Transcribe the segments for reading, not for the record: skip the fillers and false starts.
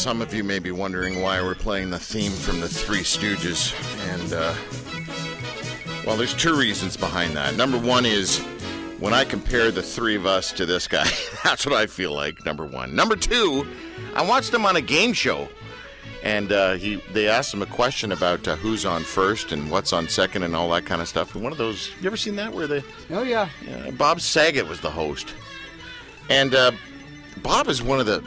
some of you may be wondering why we're playing the theme from the Three Stooges. And, well, there's two reasons behind that. Number one is when I compare the three of us to this guy, that's what I feel like, number one. Number two, I watched him on a game show. And they asked him a question about who's on first and what's on second and all that kind of stuff. And one of those, you ever seen that where Oh, yeah. Bob Saget was the host. And Bob is one of the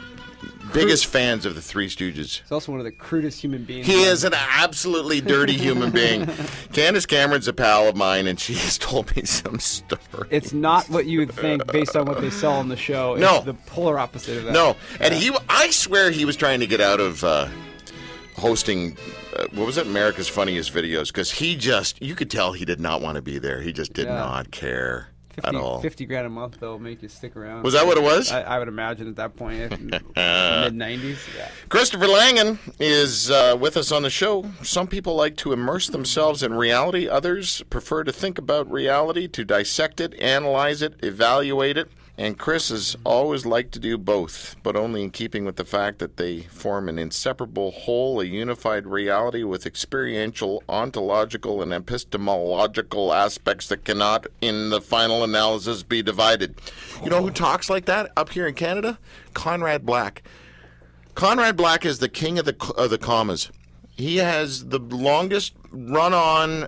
biggest fans of the Three Stooges. He's also one of the crudest human beings. He is an absolutely dirty human being. Candace Cameron's a pal of mine, and she has told me some stories. It's not what you would think based on what they sell on the show. It's No. the polar opposite of that. No, and I swear he was trying to get out of hosting, what was it, America's Funniest Videos, because you could tell he did not want to be there. He just did not care at all. $50,000 a month, though, make you stick around. Was that what it was? I would imagine at that point, mid-90s. Yeah. Christopher Langan is with us on the show. Some people like to immerse themselves in reality. Others prefer to think about reality, to dissect it, analyze it, evaluate it. And Chris has always liked to do both, but only in keeping with the fact that they form an inseparable whole, a unified reality with experiential, ontological, and epistemological aspects that cannot, in the final analysis, be divided. You know who talks like that up here in Canada? Conrad Black. Conrad Black is the king of the commas. He has the longest run-on,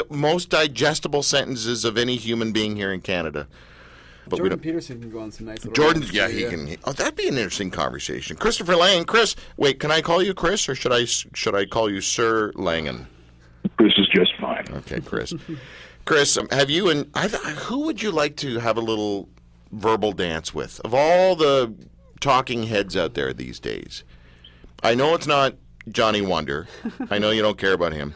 most digestible sentences of any human being here in Canada. But Jordan Peterson can go on some nice little Jordan, runs, yeah, he can. Oh, that'd be an interesting conversation. Christopher Langan. Chris, wait, can I call you Chris, or should I call you Sir Langan? Chris is just fine. Okay, Chris. Chris, have you and who would you like to have a little verbal dance with? Of all the talking heads out there these days, I know it's not Johnny Wonder. I know you don't care about him.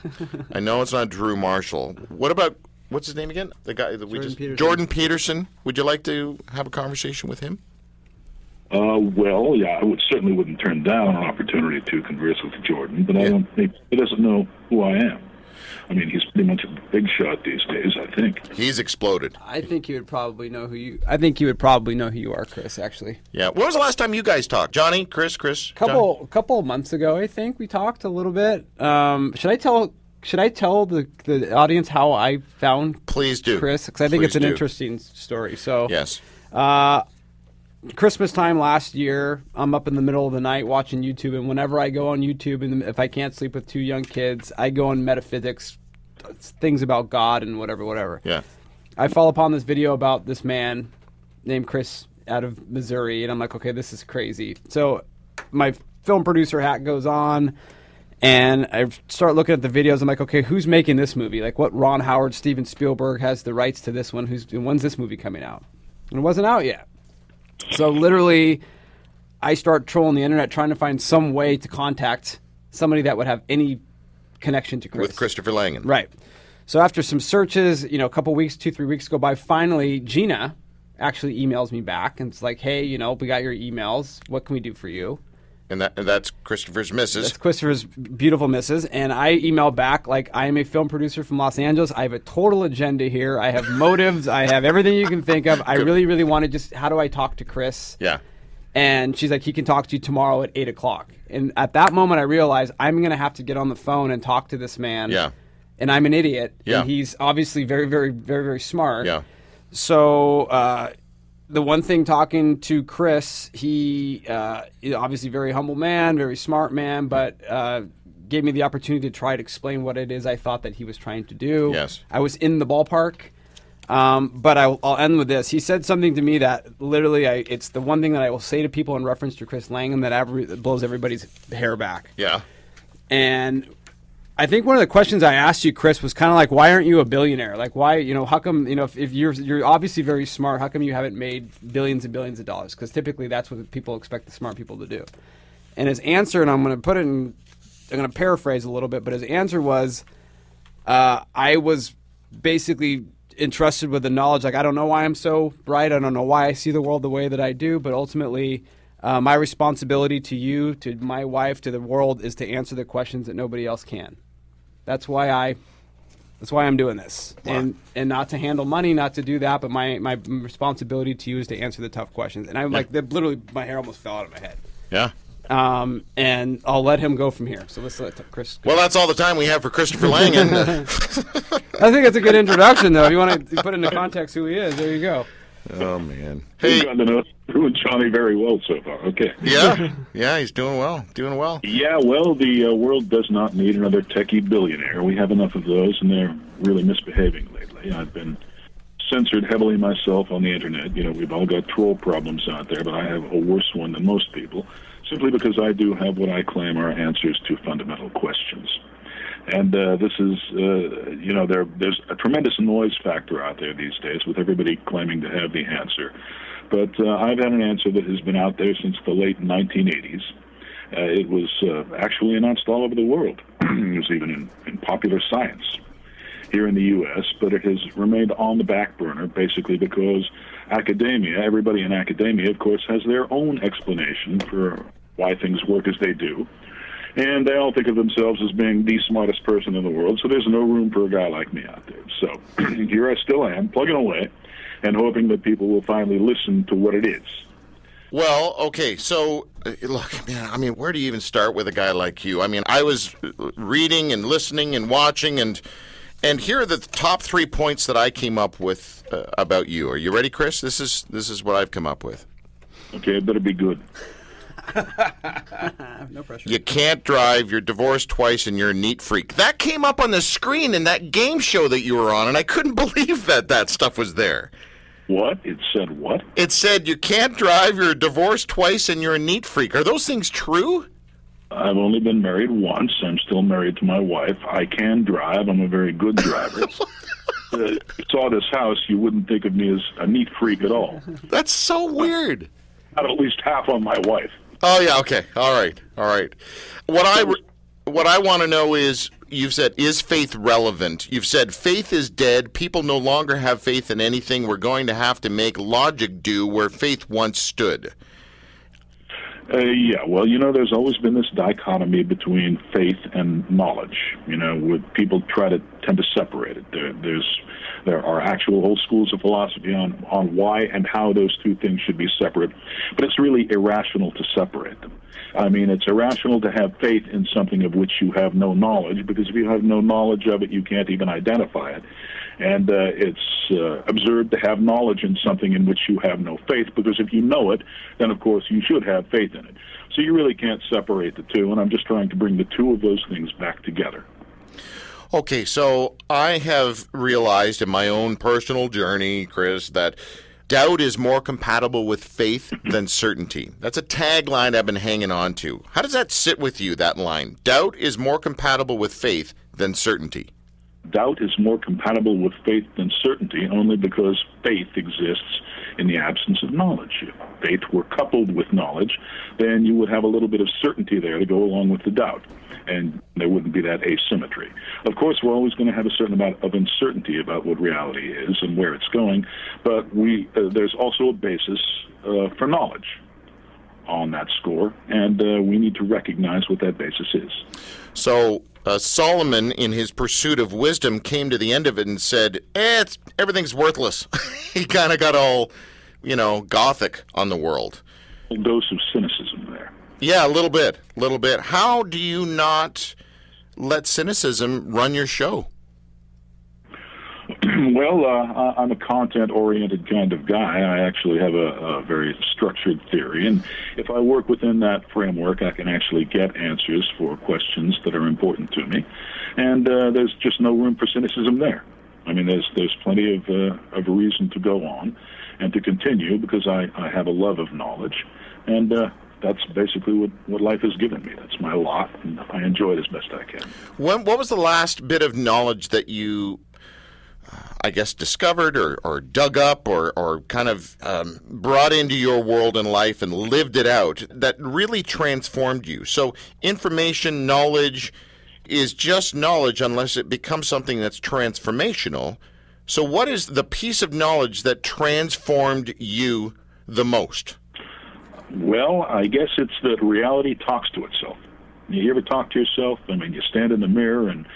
I know it's not Drew Marshall. What about? What's his name again? The guy that Jordan Peterson. Would you like to have a conversation with him? Well, yeah, I certainly wouldn't turn down an opportunity to converse with Jordan, but I don't think he doesn't know who I am. I mean, he's pretty much a big shot these days, I think. He's exploded. I think he would probably know who you. I think he would probably know who you are, Chris. Actually. Yeah. When was the last time you guys talked, Johnny, Chris? Couple of months ago, I think we talked a little bit. Should I tell the audience how I found Please do. Chris? Because I think it's an interesting story. So yes. Christmas time last year, I'm up in the middle of the night watching YouTube, and whenever I go on YouTube, and if I can't sleep with two young kids, I go on metaphysics, things about God and whatever. Yeah. I fall upon this video about this man named Chris out of Missouri, and I'm like, okay, this is crazy. So my film producer hat goes on. And I start looking at the videos. I'm like, okay, who's making this movie? Like, what Ron Howard, Steven Spielberg has the rights to this one? When's this movie coming out? And it wasn't out yet. So literally, I start trolling the internet trying to find some way to contact somebody that would have any connection to Chris. With Christopher Langan. Right. So after some searches, a couple weeks, 2-3 weeks go by, finally, Gina actually emails me back. And it's like, hey, we got your emails. What can we do for you? And that's Christopher's missus. That's Christopher's beautiful missus. And I email back, like, I am a film producer from Los Angeles. I have a total agenda here. I have motives. I have everything you can think of. I really, really want to how do I talk to Chris? Yeah. And she's like, he can talk to you tomorrow at 8 o'clock. And at that moment, I realized I'm going to have to get on the phone and talk to this man. Yeah. And I'm an idiot. Yeah. And he's obviously very, very, very, very smart. Yeah. So, the one thing talking to Chris, he obviously very humble man, very smart man, but gave me the opportunity to try to explain what it is I thought that he was trying to do. Yes. I was in the ballpark, but I'll end with this. He said something to me that literally, it's the one thing that I will say to people in reference to Chris Langan that blows everybody's hair back. Yeah. And I think one of the questions I asked you, Chris, was kind of like, why aren't you a billionaire? Like, why, how come, if you're obviously very smart, how come you haven't made billions and billions of dollars? Because typically that's what people expect the smart people to do. And his answer, and I'm going to paraphrase a little bit, but his answer was, I was basically entrusted with the knowledge, like, I don't know why I'm so bright, I don't know why I see the world the way that I do, but ultimately, my responsibility to you, to my wife, to the world is to answer the questions that nobody else can. That's why I'm doing this. Wow. And not to handle money, not to do that, but my responsibility to you is to answer the tough questions. And I'm like, literally, my hair almost fell out of my head. Yeah. and I'll let him go from here. So let's let Chris go. Well, that's all the time we have for Christopher Langan. I think it's a good introduction, though. If you want to put into context who he is, there you go. Oh, man. Hey, Hey, gotten to know Johnny very well so far. Okay. yeah, he's doing well, Yeah, well, the world does not need another techie billionaire. We have enough of those, and they're really misbehaving lately. I've been censored heavily myself on the internet. You know, we've all got troll problems out there, but I have a worse one than most people, simply because I do have what I claim are answers to fundamental questions. And this is, you know, there's a tremendous noise factor out there these days with everybody claiming to have the answer. But I've had an answer that has been out there since the late 1980s. It was actually announced all over the world. It was even in Popular Science here in the U.S., but it has remained on the back burner basically because academia, everybody in academia, of course, has their own explanation for why things work as they do. And they all think of themselves as being the smartest person in the world, so there's no room for a guy like me out there. So here I still am, plugging away, and hoping that people will finally listen to what it is. Well, okay, so look, man, I mean, where do you even start with a guy like you? I mean, I was reading and listening and watching, and here are the top 3 points that I came up with about you. Are you ready, Chris? This is what I've come up with. Okay, it better be good. No pressure. You can't drive, you're divorced twice, and you're a neat freak. That came up on the screen in that game show that you were on, and I couldn't believe that stuff was there. What? It said what? It said you can't drive, you're divorced twice, and you're a neat freak. Are those things true? I've only been married once. I'm still married to my wife. I can drive. I'm a very good driver. If you saw this house, you wouldn't think of me as a neat freak at all. That's so weird. Not at least half on my wife. Oh, yeah, okay. All right. What I want to know is, you've said, is faith relevant? You've said faith is dead. People no longer have faith in anything. We're going to have to make logic do where faith once stood. Yeah, well, you know, there's always been this dichotomy between faith and knowledge. You know, with people tend to separate it. There are actual whole schools of philosophy on why and how those two things should be separate, but it's really irrational to separate them. I mean, it's irrational to have faith in something of which you have no knowledge, because if you have no knowledge of it, you can't even identify it. And it's absurd to have knowledge in something in which you have no faith, because if you know it, then of course you should have faith in it. So you really can't separate the two, and I'm just trying to bring the two of those things back together. Okay, so I have realized in my own personal journey, Chris, that doubt is more compatible with faith than certainty. That's a tagline I've been hanging on to. How does that sit with you, that line? Doubt is more compatible with faith than certainty. Doubt is more compatible with faith than certainty only because faith exists in the absence of knowledge. If faith were coupled with knowledge, then you would have a little bit of certainty there to go along with the doubt, and there wouldn't be that asymmetry. Of course, we're always going to have a certain amount of uncertainty about what reality is and where it's going, but there's also a basis for knowledge on that score, and we need to recognize what that basis is. So Solomon, in his pursuit of wisdom, came to the end of it and said, everything's worthless. He kind of got all, gothic on the world. A dose of cynicism there. Yeah, a little bit. How do you not let cynicism run your show? Well, I'm a content-oriented kind of guy. I actually have a very structured theory, and if I work within that framework, I can actually get answers for questions that are important to me, and there's just no room for cynicism there. I mean, there's plenty of reason to go on and to continue, because I have a love of knowledge, and that's basically what life has given me. That's my lot, and I enjoy it as best I can. What was the last bit of knowledge that you, I guess, discovered or dug up or kind of brought into your world and life and lived it out that really transformed you? So information, knowledge is just knowledge unless it becomes something that's transformational. So what is the piece of knowledge that transformed you the most? Well, I guess it's that reality talks to itself. You ever talk to yourself? I mean, you stand in the mirror and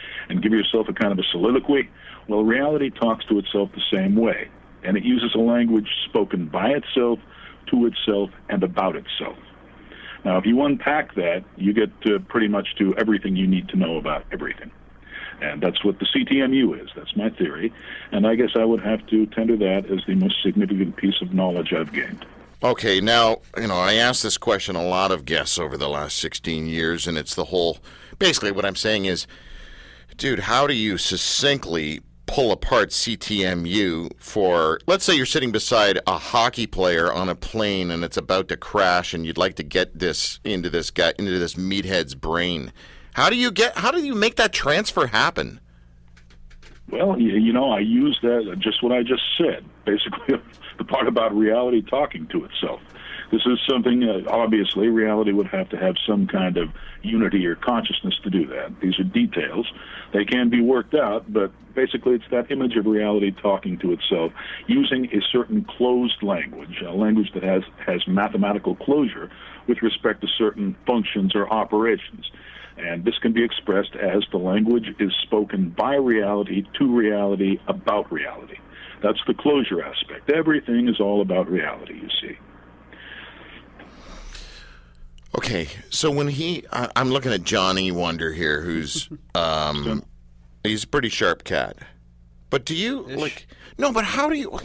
give yourself a kind of a soliloquy. Well, reality talks to itself the same way, and it uses a language spoken by itself, to itself, and about itself. Now, if you unpack that, you get pretty much to everything you need to know about everything. And that's what the CTMU is. That's my theory. And I guess I would have to tender that as the most significant piece of knowledge I've gained. Okay, now, I asked this question a lot of guests over the last 16 years, and it's the whole, basically what I'm saying is, dude, how do you succinctly pull apart CTMU for, let's say you're sitting beside a hockey player on a plane and it's about to crash and you'd like to get this into this meathead's brain. How do you make that transfer happen? Well, I use that, just what I just said, basically the part about reality talking to itself. This is something, obviously, reality would have to have some kind of unity or consciousness to do that. These are details. They can be worked out, but basically it's that image of reality talking to itself using a certain closed language, a language that has mathematical closure with respect to certain functions or operations. And this can be expressed as the language is spoken by reality to reality about reality. That's the closure aspect. Everything is all about reality, you see. Okay, so when I'm looking at Johnny Wonder here, who's he's a pretty sharp cat. But do you but how do you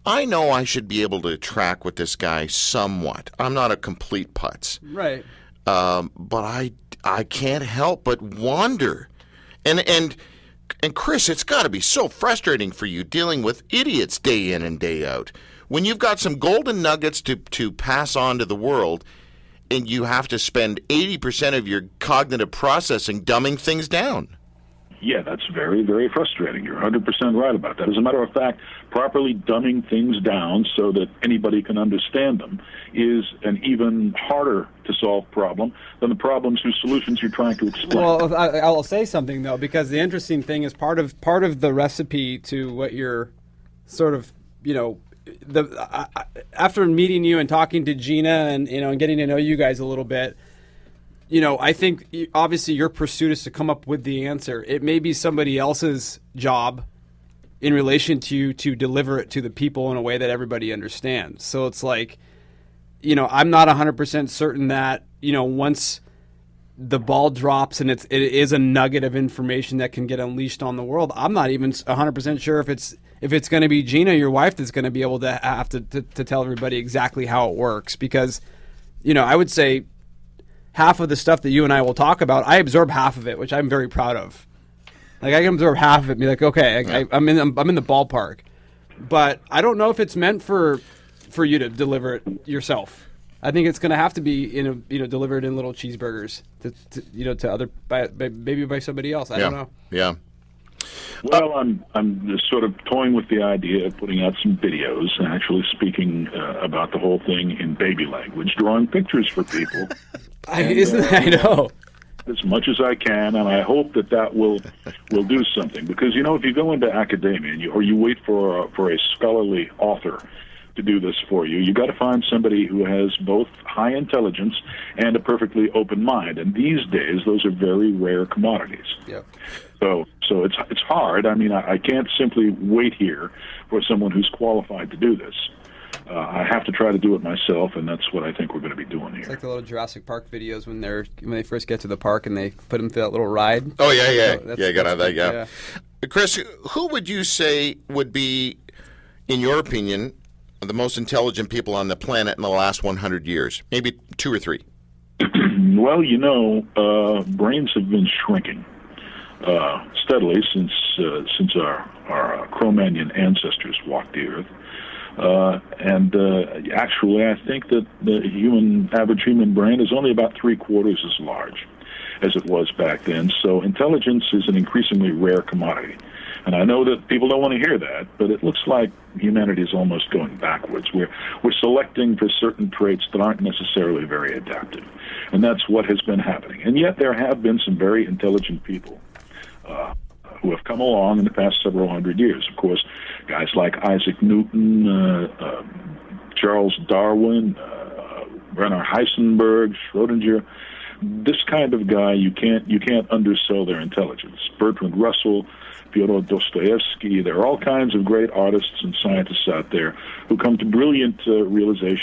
I know I should be able to track with this guy somewhat. I'm not a complete putz. Right. But I can't help but wonder. And Chris, it's got to be so frustrating for you dealing with idiots day in and day out. When you've got some golden nuggets to pass on to the world, and you have to spend 80% of your cognitive processing dumbing things down. Yeah, that's very, very frustrating. You're 100% right about that. As a matter of fact, properly dumbing things down so that anybody can understand them is an even harder to solve problem than the problems whose solutions you're trying to explain. Well, I'll say something, though, because the interesting thing is part of the recipe to what you're sort of, after meeting you and talking to Gina and and getting to know you guys a little bit, I think obviously your pursuit is to come up with the answer. It may be somebody else's job in relation to you to deliver it to the people in a way that everybody understands. So it's like, I'm not 100% certain that once the ball drops and it is a nugget of information that can get unleashed on the world, I'm not even 100% sure if it's going to be Gina, your wife, that's going to be able to have to tell everybody exactly how it works. Because, I would say half of the stuff that you and I will talk about, I absorb half of it, which I'm very proud of. Like, I can absorb half of it and be like, okay, I'm in the ballpark. But I don't know if it's meant for you to deliver it yourself. I think it's going to have to be delivered in little cheeseburgers to other maybe by somebody else. I don't know. Yeah. Well, I'm just sort of toying with the idea of putting out some videos and actually speaking about the whole thing in baby language, drawing pictures for people. I know. As much as I can, and I hope that will do something. Because, if you go into academia or you wait for a scholarly author to do this for you, you got to find somebody who has both high intelligence and a perfectly open mind. And these days, those are very rare commodities. Yep. So it's hard. I mean, I can't simply wait here for someone who's qualified to do this. I have to try to do it myself, and that's what I think we're going to be doing here. It's like the little Jurassic Park videos when they first get to the park and they put them through that little ride. Oh yeah. You got to have that. Yeah. Chris, who would you say would be, in your opinion, the most intelligent people on the planet in the last 100 years? Maybe 2 or 3. Well, brains have been shrinking steadily since our Cro-Magnon ancestors walked the earth. Actually, I think that the average human brain is only about 3/4 as large as it was back then. So intelligence is an increasingly rare commodity. And I know that people don't want to hear that, but it looks like humanity is almost going backwards. We're selecting for certain traits that aren't necessarily very adaptive. And that's what has been happening. And yet there have been some very intelligent people who have come along in the past several hundred years. Of course, guys like Isaac Newton, Charles Darwin, Werner Heisenberg, Schrodinger. This kind of guy, you can't undersell their intelligence. Bertrand Russell, Fyodor Dostoevsky. There are all kinds of great artists and scientists out there who come to brilliant realizations